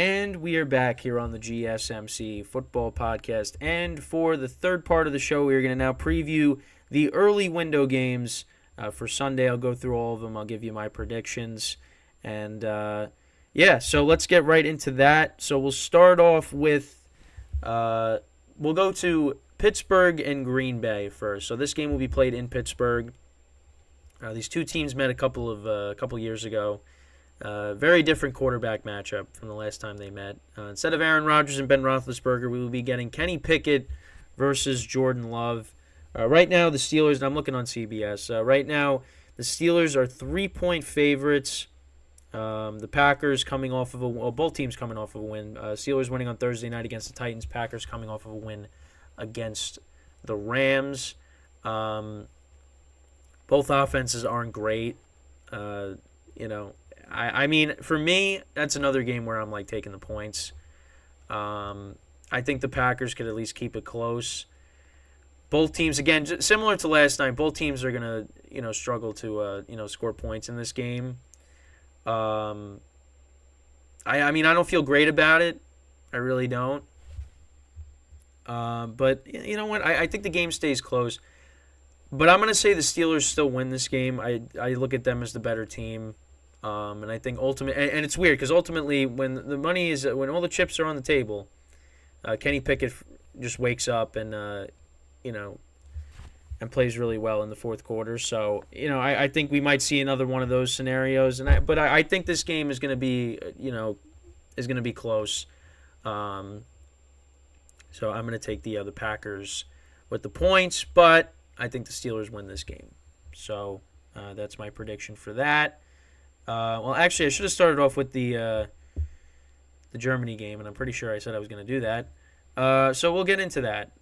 And we are back here on the GSMC football podcast. And for the third part of the show, we are going to now preview the early window games for Sunday. I'll go through all of them. I'll give you my predictions. And so let's get right into that. So we'll start off with, we'll go to Pittsburgh and Green Bay first. So this game will be played in Pittsburgh. These two teams met a couple years ago. Very different quarterback matchup from the last time they met. Instead of Aaron Rodgers and Ben Roethlisberger, we will be getting Kenny Pickett versus Jordan Love. Right now, the Steelers, and I'm looking on CBS, right now the Steelers are 3-point favorites. The Packers coming off of both teams coming off of a win. Steelers winning on Thursday night against the Titans. Packers coming off of a win against the Rams. Both offenses aren't great. I mean, for me, that's another game where I'm taking the points. I think the Packers could at least keep it close. Both teams, again, similar to last night, both teams are gonna struggle to score points in this game. I mean, I don't feel great about it. I really don't. But you know what? I think the game stays close. But I'm gonna say the Steelers still win this game. I look at them as the better team. And I think and it's weird because ultimately when all the chips are on the table, Kenny Pickett just wakes up and and plays really well in the fourth quarter. So I think we might see another one of those scenarios. But I think this game is going to be close. So I'm going to take the Packers with the points, but I think the Steelers win this game. So that's my prediction for that. Well, actually, I should have started off with the Germany game, and I'm pretty sure I said I was going to do that. So we'll get into that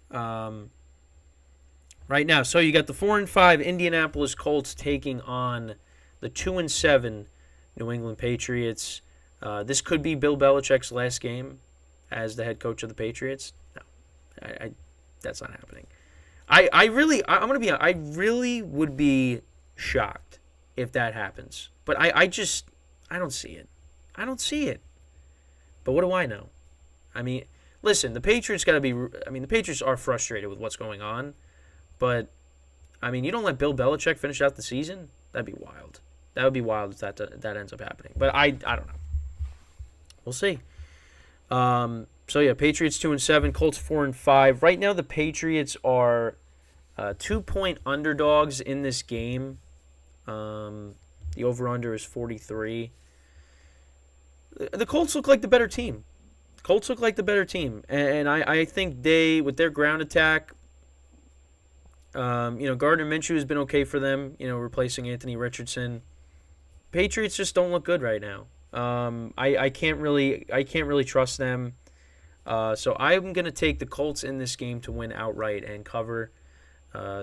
right now. So you got the 4-5 Indianapolis Colts taking on the 2-7 New England Patriots. This could be Bill Belichick's last game as the head coach of the Patriots. No, that's not happening. I really would be shocked if that happens. But I don't see it. I don't see it. But what do I know? I mean, listen, the Patriots the Patriots are frustrated with what's going on. But, I mean, you don't let Bill Belichick finish out the season? That'd be wild. That would be wild if that ends up happening. But I don't know. We'll see. So, yeah, Patriots 2-7, Colts 4-5. Right now, the Patriots are 2-point underdogs in this game. The over-under is 43. The Colts look like the better team. And I think they, with their ground attack, Gardner Minshew has been okay for them, replacing Anthony Richardson. Patriots just don't look good right now. I can't really trust them. So I'm going to take the Colts in this game to win outright and cover.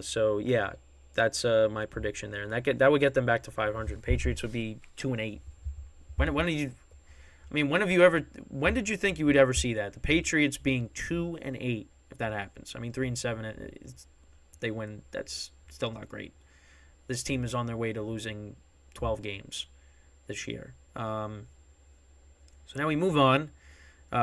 So, yeah. That's my prediction there, and that would get them back to 500. Patriots would be 2-8. When did you think you would ever see that? The Patriots being 2-8, if that happens. I mean, 3-7, they win. That's still not great. This team is on their way to losing 12 games this year. So now we move on.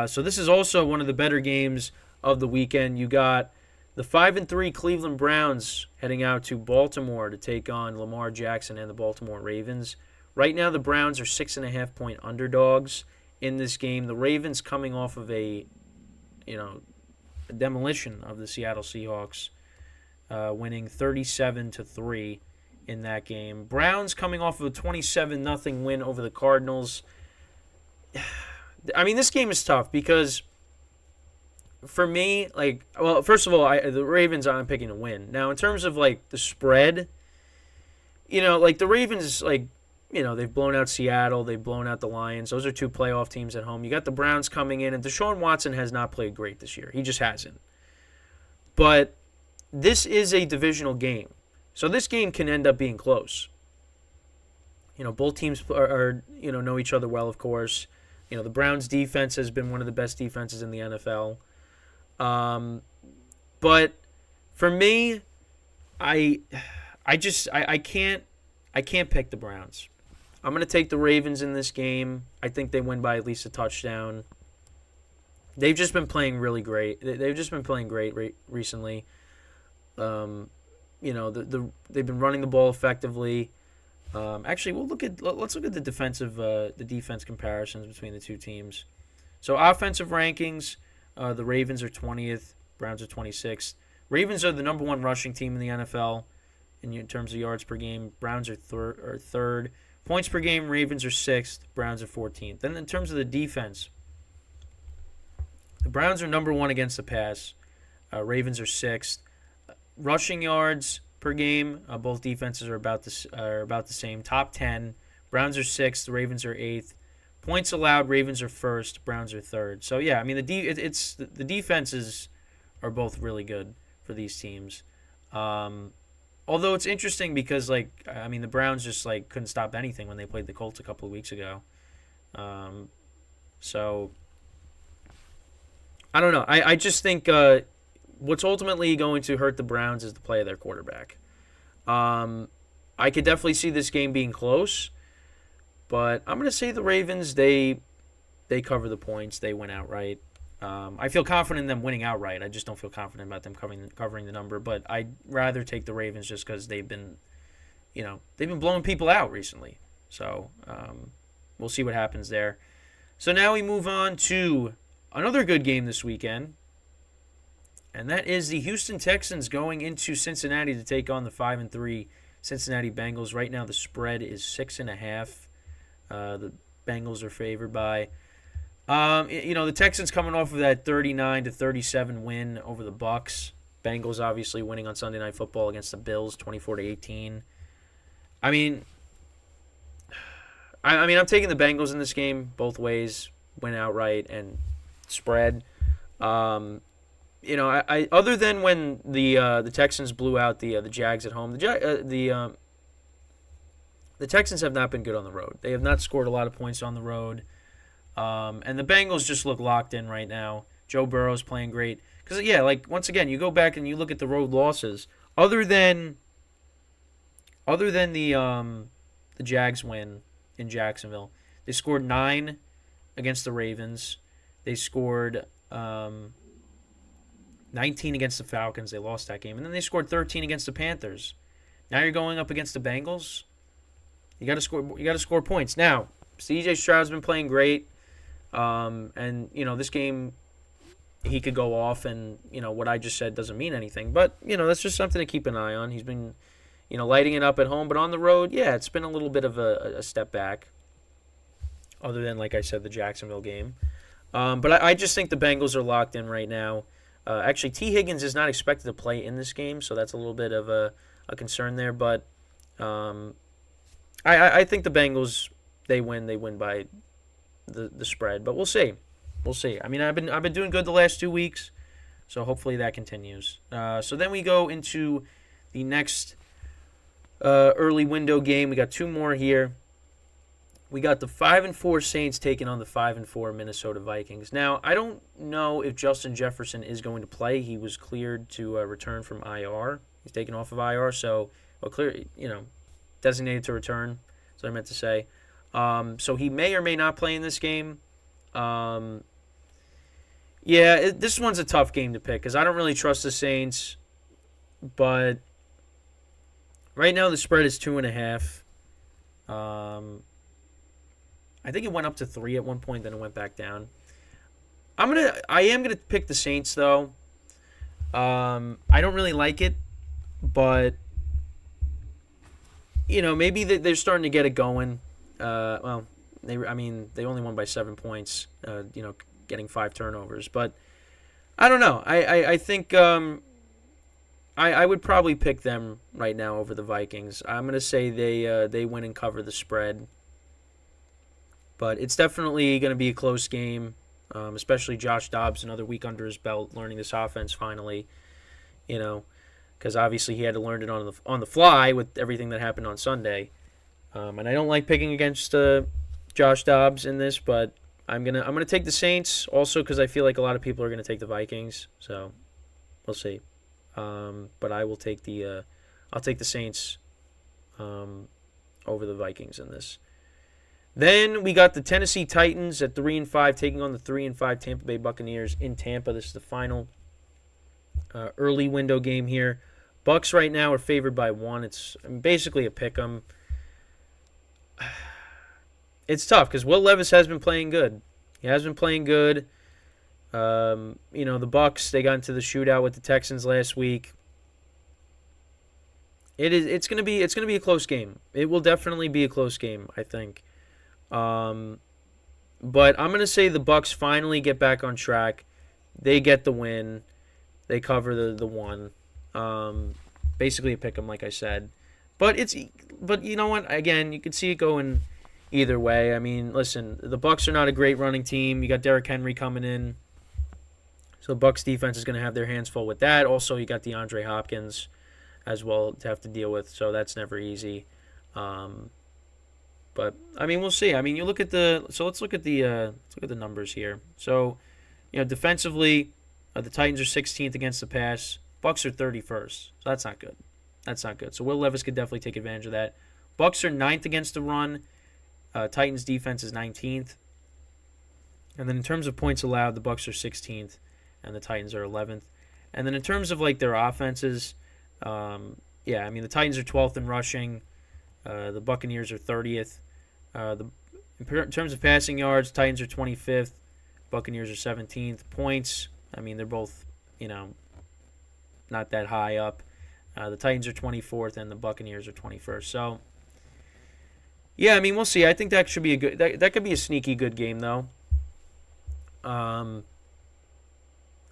So this is also one of the better games of the weekend. You got the 5-3 Cleveland Browns heading out to Baltimore to take on Lamar Jackson and the Baltimore Ravens. Right now, the Browns are 6.5-point underdogs in this game. The Ravens coming off of a demolition of the Seattle Seahawks, winning 37-3 in that game. Browns coming off of a 27-0 win over the Cardinals. I mean, this game is tough because, for me, first of all, the Ravens, I'm picking to win. Now, in terms of, the spread, the Ravens, they've blown out Seattle. They've blown out the Lions. Those are two playoff teams at home. You got the Browns coming in, and Deshaun Watson has not played great this year. He just hasn't. But this is a divisional game. So this game can end up being close. Both teams are know each other well, of course. The Browns' defense has been one of the best defenses in the NFL. But for me, I can't pick the Browns. I'm going to take the Ravens in this game. I think they win by at least a touchdown. they've just been playing really great. They've just been playing great recently. They've been running the ball effectively. Actually, let's look at the defense comparisons between the two teams. So offensive rankings, the Ravens are 20th, Browns are 26th. Ravens are the number one rushing team in the NFL in terms of yards per game. Browns are third. Points per game, Ravens are 6th, Browns are 14th. Then in terms of the defense, the Browns are number one against the pass. Ravens are 6th. Rushing yards per game, both defenses are about the same. Top 10. Browns are 6th, the Ravens are 8th. Points allowed, Ravens are 1st, Browns are 3rd. So yeah, I mean the defenses are both really good for these teams. Although it's interesting because the Browns just couldn't stop anything when they played the Colts a couple of weeks ago. So I don't know. I just think what's ultimately going to hurt the Browns is the play of their quarterback. I could definitely see this game being close, but I'm going to say the Ravens, they cover the points. They win outright. I feel confident in them winning outright. I just don't feel confident about them covering the number, but I'd rather take the Ravens just because they've been blowing people out recently. So we'll see what happens there. So now we move on to another good game this weekend. And that is the Houston Texans going into Cincinnati to take on the 5-3 Cincinnati Bengals. Right now the spread is 6.5. The Bengals are favored by. The Texans coming off of that 39-37 win over the Bucs. Bengals obviously winning on Sunday Night Football against the Bills, 24-18. I'm taking the Bengals in this game both ways, win outright and spread. I other than when the Texans blew out the Jags at home, the Texans have not been good on the road. They have not scored a lot of points on the road, and the Bengals just look locked in right now. Joe Burrow's playing great because once again you go back and you look at the road losses. Other than the Jags win in Jacksonville, they scored 9 against the Ravens. They scored 19 against the Falcons. They lost that game. And then they scored 13 against the Panthers. Now you're going up against the Bengals. You got to score points. Now, C.J. Stroud's been playing great. And this game he could go off and what I just said doesn't mean anything. But, that's just something to keep an eye on. He's been lighting it up at home, but on the road, it's been a little bit of a step back. Other than, like I said, the Jacksonville game. But I just think the Bengals are locked in right now. Actually, T. Higgins is not expected to play in this game, so that's a little bit of a concern there. But I think the Bengals, they win by the spread. But we'll see. I mean, I've been doing good the last 2 weeks, so hopefully that continues. So then we go into the next early window game. We got 2 more here. We got the 5-4 Saints taking on the 5-4 Minnesota Vikings. Now, I don't know if Justin Jefferson is going to play. He was cleared to return from IR. He's taken off of IR, so designated to return. That's what I meant to say. So he may or may not play in this game. This one's a tough game to pick because I don't really trust the Saints. But right now the spread is 2.5. I think it went up to 3 at one point, then it went back down. I am gonna pick the Saints though. I don't really like it, but maybe they're starting to get it going. They only won by 7 points. Getting 5 turnovers, but I don't know. I think I would probably pick them right now over the Vikings. I'm gonna say they win and cover the spread. But it's definitely going to be a close game, especially Josh Dobbs, another week under his belt, learning this offense finally, because obviously he had to learn it on the fly with everything that happened on Sunday. And I don't like picking against Josh Dobbs in this, but I'm gonna take the Saints also because I feel like a lot of people are gonna take the Vikings, so we'll see. But I'll take the Saints over the Vikings in this. Then we got the Tennessee Titans at 3-5 taking on the 3-5 Tampa Bay Buccaneers in Tampa. This is the final early window game here. Bucks right now are favored by 1. It's basically a pick 'em. It's tough because Will Levis has been playing good. He has been playing good. The Bucks, they got into the shootout with the Texans last week. It's gonna be a close game. It will definitely be a close game, I think. But I'm gonna say the Bucks finally get back on track. They get the win. They cover the 1. Basically a pick 'em, like I said. But you know what? Again, you could see it going either way. I mean, listen, the Bucks are not a great running team. You got Derrick Henry coming in, so the Bucks defense is going to have their hands full with that. Also, you got DeAndre Hopkins as well to have to deal with, so that's never easy. But I mean, we'll see. I mean, let's look at the numbers here. So, defensively, the Titans are 16th against the pass. Bucks are 31st, so that's not good. That's not good. So Will Levis could definitely take advantage of that. Bucks are 9th against the run. Titans defense is 19th. And then in terms of points allowed, the Bucks are 16th and the Titans are 11th. And then in terms of their offenses, the Titans are 12th in rushing. The Buccaneers are 30th. In terms of passing yards, Titans are 25th. Buccaneers are 17th. Points, I mean, they're both, not that high up. The Titans are 24th and the Buccaneers are 21st. So, yeah, I mean, we'll see. I think that should be that could be a sneaky good game, though. I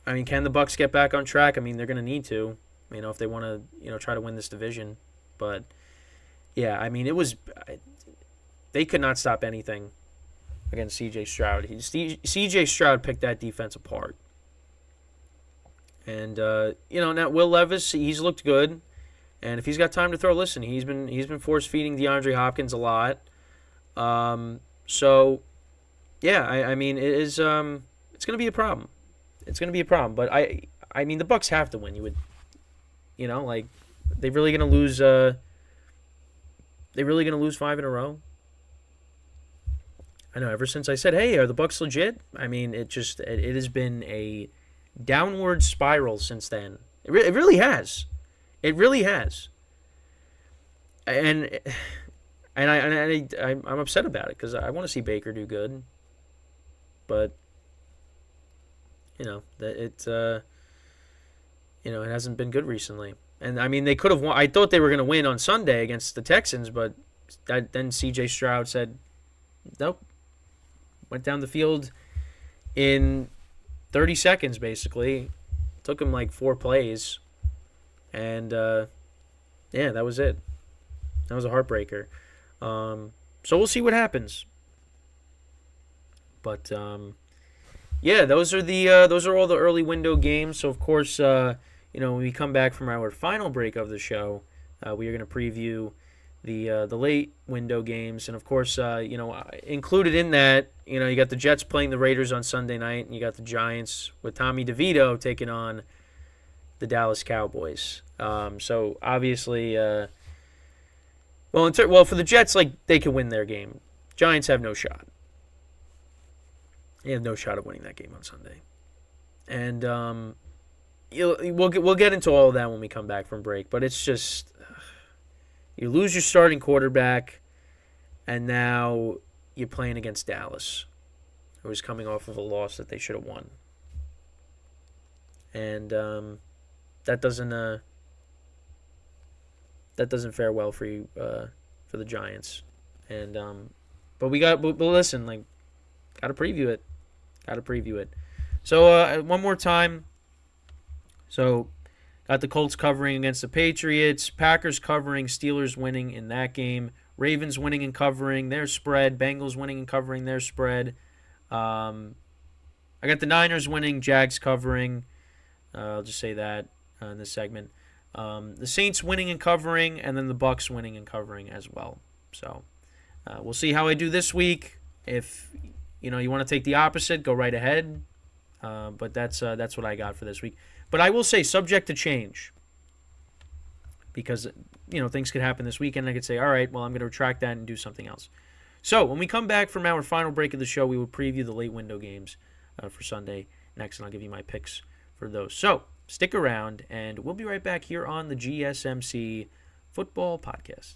mean, can the Bucks get back on track? I mean, they're going to need to, if they want to, try to win this division. But, yeah, I mean, they could not stop anything against C.J. Stroud. C.J. Stroud picked that defense apart. And now Will Levis, he's looked good, and if he's got time to throw, listen, he's been force feeding DeAndre Hopkins a lot. So yeah, I mean it is it's going to be a problem. It's going to be a problem, but I mean the Bucks have to win. You would, they're really going to lose. They really going to lose 5 in a row. I know. Ever since I said, "Hey, are the Bucks legit?" I mean, it has been a downward spiral since then. It really has. It really has. And I'm upset about it because I want to see Baker do good. But it hasn't been good recently. And I mean, they could have won. I thought they were going to win on Sunday against the Texans, but then C.J. Stroud said, "Nope." Went down the field in 30 seconds, basically. Took him 4 plays. And, that was it. That was a heartbreaker. So we'll see what happens. But, those are all the early window games. So, of course, when we come back from our final break of the show, we are going to preview the late window games. And, of course, included in that, you got the Jets playing the Raiders on Sunday night, and you got the Giants with Tommy DeVito taking on the Dallas Cowboys. So, obviously, for the Jets, they can win their game. Giants have no shot. They have no shot of winning that game on Sunday. And we'll get into all of that when we come back from break. But it's just you lose your starting quarterback, and now you're playing against Dallas, who is coming off of a loss that they should have won. And that doesn't fare well for you for the Giants. And but listen, gotta preview it. So one more time. So got the Colts covering against the Patriots, Packers covering, Steelers winning in that game, Ravens winning and covering their spread, Bengals winning and covering their spread. I got the Niners winning, Jags covering. I'll just say that in this segment. The Saints winning and covering, and then the Bucks winning and covering as well. So we'll see how I do this week. If you want to take the opposite, go right ahead. But that's what I got for this week. But I will say, subject to change, because things could happen this weekend. I could say, all right, well, I'm going to retract that and do something else. So when we come back from our final break of the show, we will preview the late window games for Sunday next, and I'll give you my picks for those. So stick around, and we'll be right back here on the GSMC Football Podcast.